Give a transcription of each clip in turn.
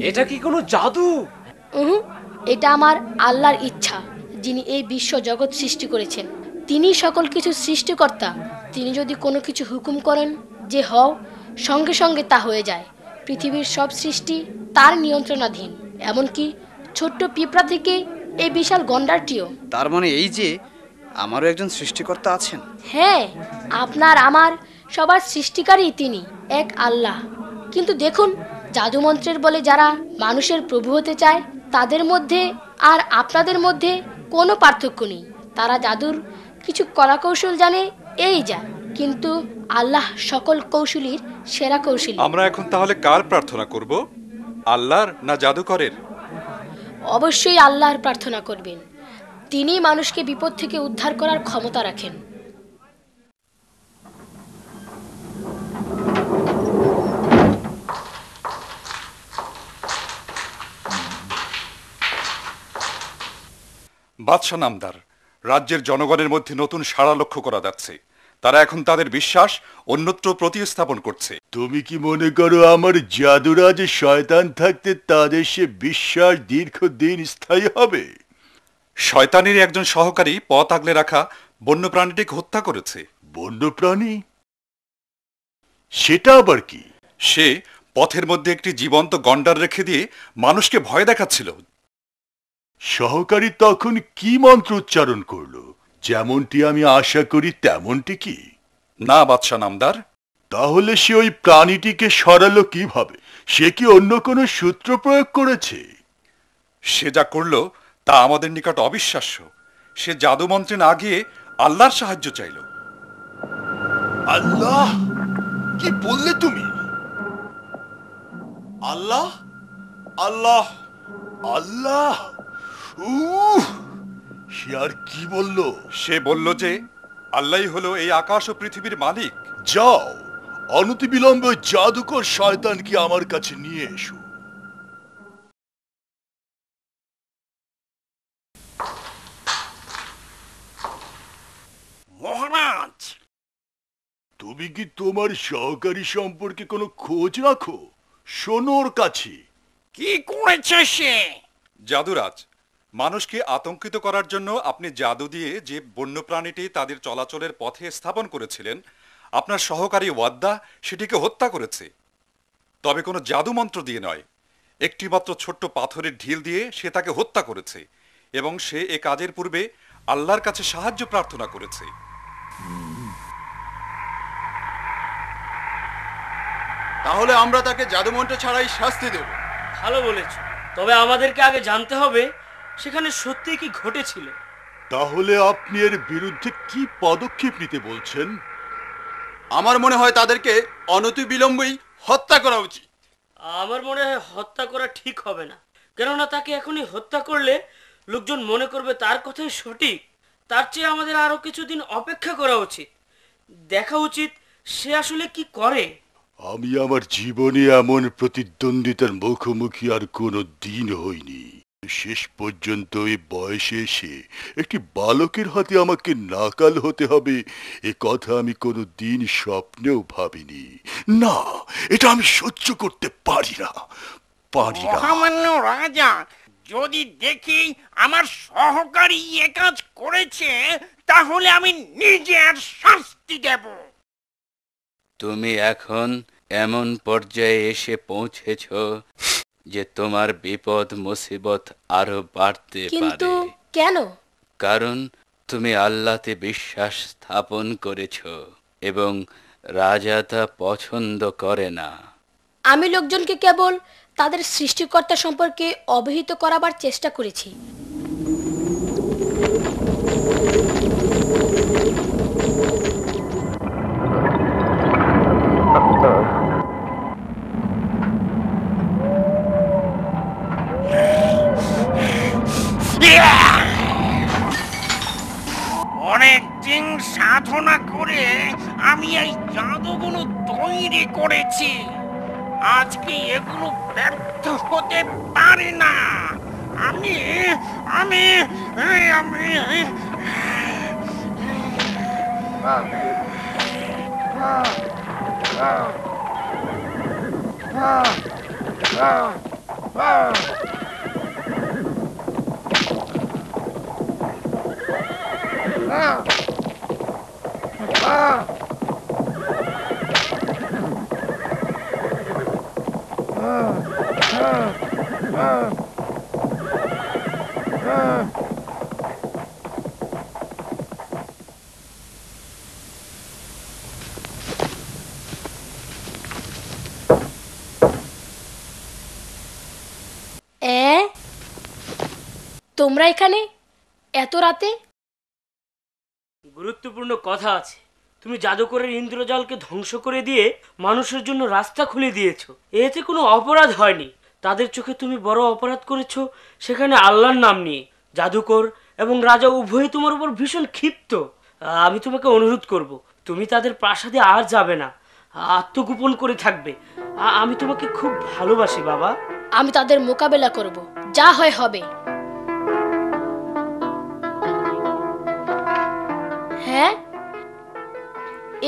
এটা কি কোনো জাদু? এটা আমার আল্লাহর ইচ্ছা, যিনি এই বিশ্ব জগৎ সৃষ্টি করেছেন। তিনি সকল কিছু সৃষ্টিকর্তা। তিনি যদি কোনো কিছু হুকুম করেন যে হও, সঙ্গে সঙ্গে তা হয়ে যায়। পৃথিবীর সব সৃষ্টি তার নিয়ন্ত্রণাধীন, এমনকি ছোট্ট পিঁপড়া থেকে এই বিশাল গন্ডারটিও। তার মানে এই যে আমারও একজন সৃষ্টিকর্তা আছেন? হ্যাঁ, আপনার আমার সবার সৃষ্টিকারী তিনি, এক আল্লাহ। কিন্তু দেখুন, জাদুমন্ত্রের বলে যারা মানুষের প্রভু হতে চায়, তাদের মধ্যে আর আপনাদের মধ্যে কোনো পার্থক্য নেই। তারা জাদুর কিছু কলাকৌশল জানে, এই যা। কিন্তু আল্লাহ সকল কৌশলীর সেরা কৌশলী। আমরা এখন তাহলে কার প্রার্থনা করব, আল্লাহর না জাদুকরের? অবশ্যই আল্লাহর প্রার্থনা করবেন। তিনি মানুষকে বিপদ থেকে উদ্ধার করার ক্ষমতা রাখেন। বাদশা নামদার, রাজ্যের জনগণের মধ্যে নতুন সাড়া লক্ষ্য করা যাচ্ছে। তারা এখন তাদের বিশ্বাস অন্যত্র প্রতিস্থাপন করছে। তুমি কি মনে করো আমার জাদুরাজ শয়তান থাকতে তাদের সে বিশ্বাস দীর্ঘদিন স্থায়ী হবে? শয়তানের একজন সহকারী পথ আগলে রাখা বন্যপ্রাণীটিকে হত্যা করেছে। বন্যপ্রাণী? সেটা আবার কি? সে পথের মধ্যে একটি জীবন্ত গন্ডার রেখে দিয়ে মানুষকে ভয় দেখাচ্ছিল। সহকারী তখন কি মন্ত্র উচ্চারণ করলো? যেমনটি আমি আশা করি তেমনটি কি? না বাদশা নামদার। তাহলে সে ওই প্রাণীটিকে সরালো কিভাবে? সে কি অন্য কোনো সূত্র প্রয়োগ করেছে? সে যা করলো তা আমাদের নিকট অবিশ্বাস্য। সে জাদুমন্ত্রে না গিয়ে আল্লাহর সাহায্য চাইল। আল্লাহ? কি বললে তুমি? আল্লাহ? আল্লাহ? আল্লাহ? সে আর কি বলল? সে বলল যে আল্লাহই হলো এই আকাশ ও পৃথিবীর মালিক। যাও, অনতিবিলম্বে জাদুকর শয়তানকে আমার কাছে নিয়ে এসো। মহারাজ, তুমি কি তোমার সহকারী সম্পর্কে কোনো খোঁজ রাখো? শোনো ওর কাছে। কি করেছে সে? জাদুরাজ, মানুষকে আতঙ্কিত করার জন্য আপনি জাদু দিয়ে যে বন্যপ্রাণীটি তাদের চলাচলের পথে স্থাপন করেছিলেন, আপনার সহকারী ওয়াদ্দা সেটিকে হত্যা করেছে। তবে কোনো জাদুমন্ত্র দিয়ে নয়, একটিমাত্র ছোট্ট পাথরের ঢিল দিয়ে সে তাকে হত্যা করেছে এবং সে এ কাজের পূর্বে আল্লাহর কাছে সাহায্য প্রার্থনা করেছে। তাহলে আমরা তাকে জাদুমন্ত্র ছাড়াই শাস্তি দেব। ভালো বলেছ, তবে আমাদেরকে আগে জানতে হবে সেখানে সত্যি কি ঘটেছিল। তাহলে আপনি এর বিরুদ্ধে কি পদক্ষেপ নিতে বলছেন? আমার মনে হয় তাদেরকে অনতিবিলম্বেই হত্যা করা উচিত। আমার মনে হয় হত্যা করা ঠিক হবে না, কেননা তাকে এখনই হত্যা করলে লোকজন মনে করবে তার কথাই সঠিক। তার চেয়ে আমাদের আরো কিছুদিন অপেক্ষা করা উচিত, দেখা উচিত সে আসলে কি করে। আমি আমার জীবনে এমন প্রতিদ্বন্দ্বিতার মুখোমুখি আর কোনো দিন হইনি। শেষ পর্যন্ত এই বয়সে এসে একটি বালকের হাতে আমাকে নাকাল হতে হবে, এ কথা আমি কোনো দিন স্বপ্নেও ভাবিনি। না, এটা আমি সহ্য করতে পারি না। মহামান্য রাজা, যদি দেখি আমার সহকারী এ কাজ করেছে, তাহলে আমি নিজে আর শাস্তি দেব। তুমি এখন এমন পর্যায়ে এসে পৌঁছেছ যে তোমার বিপদ মুসিবত আরো বাড়তে পারে। কিন্তু কেন? কারণ তুমি আল্লাহতে বিশ্বাস স্থাপন করেছ এবং রাজা তা পছন্দ করে না। আমি লোকজনকে কেবল তাদের সৃষ্টিকর্তা সম্পর্কে অবহিত করাবার চেষ্টা করেছি। অনেকদিন সাধনা করে আমি এই জাদুগুলো তৈরি করেছি। আজকে এগুলো ব্যর্থ হতে পারে না। আমি আমি আমি তোমরা এখানে এত রাতে? গুরুত্বপূর্ণ কথা আছে। তুমি জাদুকরের ইন্দ্রজালকে ধ্বংস করে দিয়ে মানুষের জন্য রাস্তা খুলে দিয়েছো। এতে কোনো অপরাধ হয়নি। তাদের চোখে তুমি বড় অপরাধ করেছো, সেখানে আল্লাহর নাম নিয়ে। জাদুকর এবং রাজা উভয়ই তোমার উপর ভীষণ ক্ষিপ্ত। আমি তোমাকে অনুরোধ করব, তুমি তাদের প্রাসাদে আর যাবে না, আত্মগোপন করে থাকবে। আমি তোমাকে খুব ভালোবাসি বাবা। আমি তাদের মোকাবেলা করব, যা হয় হবে। হ্যাঁ,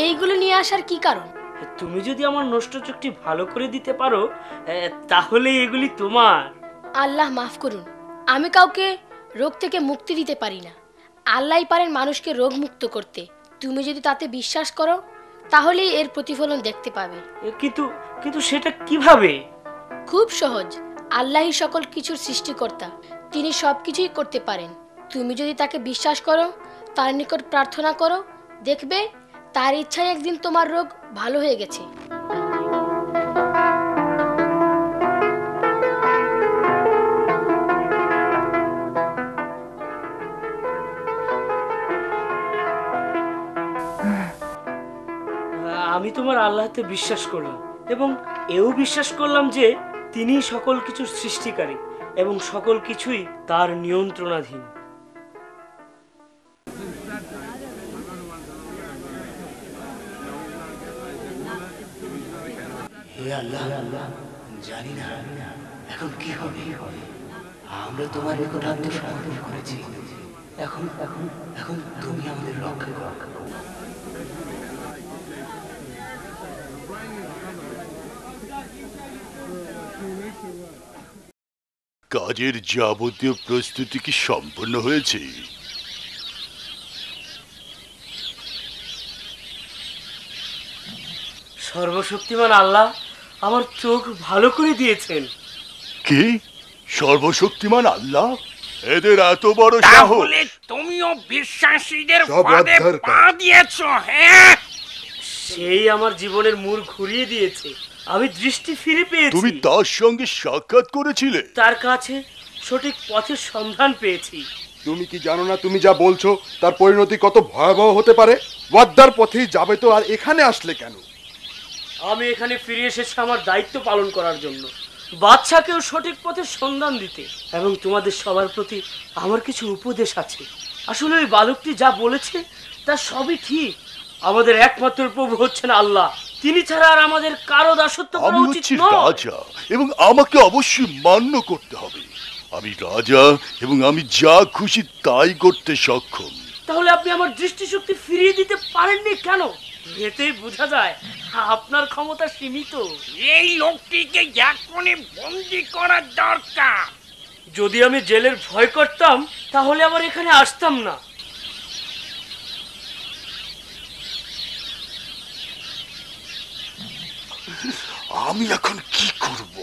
এইগুলো নিয়ে আসার কি কারণ? তুমি যদি আমার নষ্ট চোখটি ভালো করে দিতে পারো, তাহলে এগুলি তোমার। আল্লাহ মাফ করুন, আমি কাউকে রোগ থেকে মুক্তি দিতে পারি না। আল্লাহই পারেন মানুষকে রোগ মুক্ত করতে। তুমি যদি তাতে বিশ্বাস করো, তাহলেই এর প্রতিফলন দেখতে পাবে। কিন্তু কিন্তু সেটা কিভাবে? খুব সহজ। আল্লাহই সকল কিছুর সৃষ্টিকর্তা, তিনি সবকিছুই করতে পারেন। তুমি যদি তাকে বিশ্বাস করো, তার নিকট প্রার্থনা করো, দেখবে তার ইচ্ছায় একদিন তোমার রোগ ভালো হয়ে গেছে। আমি তোমার আল্লাহতে বিশ্বাস করলাম এবং এও বিশ্বাস করলাম যে তিনি সকল কিছুর সৃষ্টিকারী এবং সকল কিছুই তার নিয়ন্ত্রণাধীন। হে আল্লাহ, জানি না এখন কি হবে। আমরা তোমার নিকট আত্মসমর্পণ করেছি। এখন এখন এখন তুমি আমাদের রক্ষা করো। কাজের যাবতীয় প্রস্তুতি কি সম্পন্ন হয়েছে? সর্বশক্তিমান আল্লাহ আমার চোখ ভালো করে দিয়েছেন। কি? সর্বশক্তিমান আল্লাহ? এদের এত বড় সাহস! তাহলে তুমিও বিশ্বাসীদের ফাঁদে পা দিয়েছো? হ্যাঁ, সেই আমার জীবনের মোড় ঘুরিয়ে দিয়েছে। আমি দৃষ্টি ফিরে পেয়েছি। তুমি তার সঙ্গে সাক্ষাৎ করেছিলে? তার কাছে সঠিক পথের সন্ধান পেয়েছি। তুমি কি জানো না তুমি যা বলছো তার পরিণতি কত ভয়াবহ হতে পারে? ওয়াদ্দার পথেই যাবে তো আর এখানে আসলে কেন? আমি এখানে ফিরে এসেছি আমার দায়িত্ব পালন করার জন্য, বাদশাকেও সঠিক পথের সন্ধান দিতে। এবং তোমাদের সবার প্রতি আমার কিছু উপদেশ আছে। আসলে ওই বালকটি যা বলেছে তা সবই ঠিক। আমাদের একমাত্র প্রভু হচ্ছেন আল্লাহ, তিনি ছাড়া আর আমাদের কারো দাসত্ব করা আমি উচিত হচ্ছি নয়। রাজা এবং আমাকে অবশ্যই মান্য করতে হবে। আমি রাজা এবং আমি যা খুশি তাই করতে সক্ষম। তাহলে আপনি আমার দৃষ্টিশক্তি ফিরিয়ে দিতে পারেননি কেন? এতেই বোঝা যায় আপনার ক্ষমতা সীমিত। এই লোকটিকে এখনই বন্দি করা দরকার। যদি আমি জেলের ভয় করতাম তাহলে আবার এখানে আসতাম না। আমি এখন কি করব?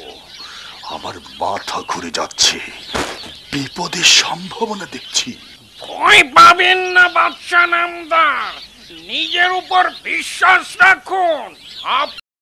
আমার মাথা ঘুরে যাচ্ছে। বিপদের সম্ভাবনা দেখছি। ভয় পাবেন না বাদশা নামদার, নিজের উপর বিশ্বাস রাখুন।